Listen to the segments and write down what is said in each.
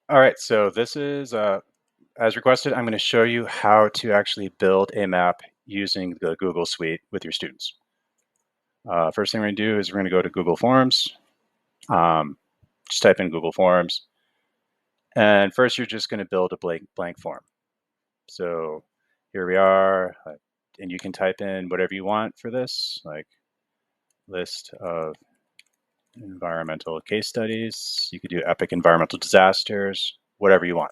All right, so this is, as requested, I'm going to show you how to actually build a map using the Google Suite with your students. First thing we're going to do is we're going to go to Google Forms. Just type in Google Forms. And first, you're just going to build a blank form. So here we are. And you can type in whatever you want for this, like list of environmental case studies. You could do epic environmental disasters, whatever you want.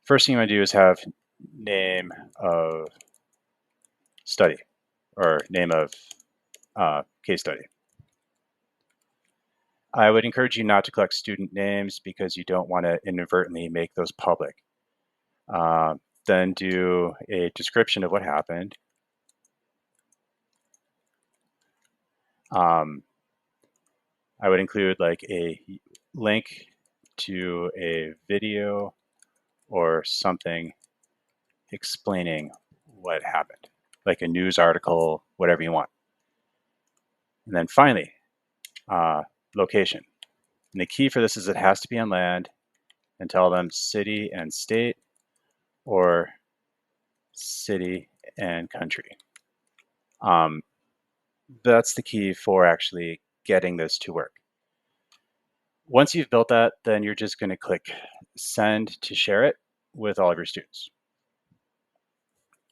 First thing you want to do is have name of study or name of case study. I would encourage you not to collect student names because you don't want to inadvertently make those public. Then do a description of what happened. I would include like a link to a video or something explaining what happened, like a news article, whatever you want. And then finally, location. And the key for this is it has to be on land, and tell them city and state or city and country. That's the key for actually getting this to work. Once you've built that, then you're just going to click send to share it with all of your students.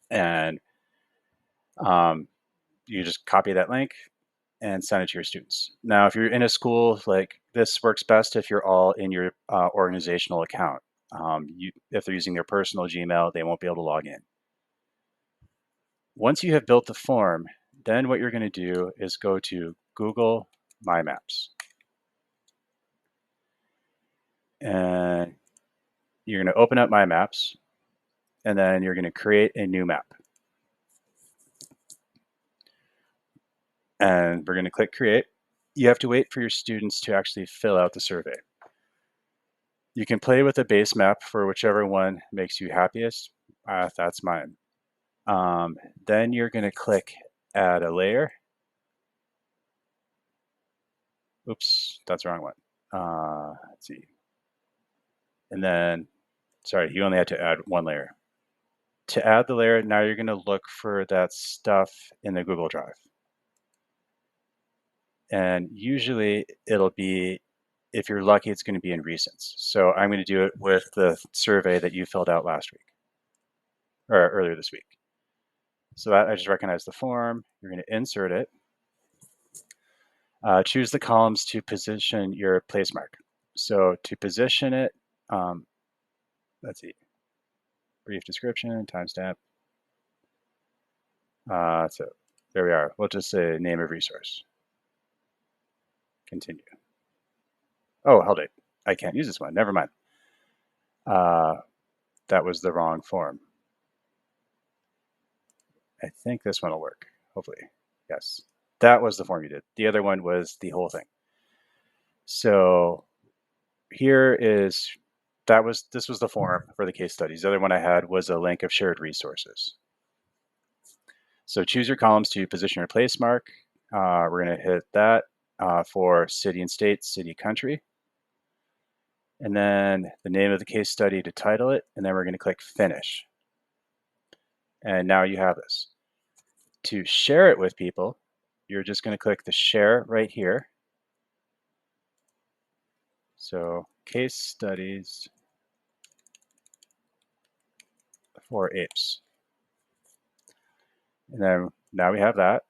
And you just copy that link and send it to your students. Now, if you're in a school, like this works best if you're all in your organizational account. If they're using their personal Gmail, they won't be able to log in. Once you have built the form, then what you're going to do is go to Google My Maps. And you're going to open up My Maps, and then you're going to create a new map. And we're going to click Create. You have to wait for your students to actually fill out the survey. You can play with a base map for whichever one makes you happiest. That's mine. Then you're going to click Add a Layer. Oops, that's the wrong one. Let's see. And then, sorry, you only had to add one layer. To add the layer, now you're going to look for that stuff in the Google Drive. And usually it'll be, if you're lucky, it's going to be in recents. So I'm going to do it with the survey that you filled out last week or earlier this week. So that I just recognize the form. You're going to insert it. Choose the columns to position your place mark. So to position it, let's see, brief description, timestamp. So there we are. We'll just say name of resource. Continue. Oh, hold it. I can't use this one. Never mind. That was the wrong form. I think this one will work, hopefully. Yes, that was the form you did. The other one was the whole thing. So here is, this was the form for the case studies. The other one I had was a link of shared resources. So choose your columns to position your place mark. We're going to hit that for city and state, city, country. And then the name of the case study to title it, and then we're going to click Finish. And now you have this. To share it with people, you're just going to click the Share right here. So case studies for apes. And then now we have that.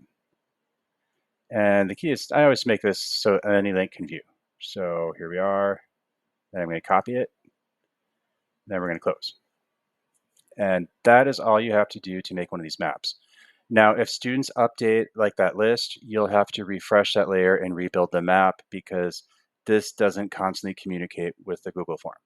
And the key is, I always make this so any link can view. So here we are. Then I'm going to copy it. Then we're going to close. And that is all you have to do to make one of these maps. Now, if students update like that list, you'll have to refresh that layer and rebuild the map because this doesn't constantly communicate with the Google form.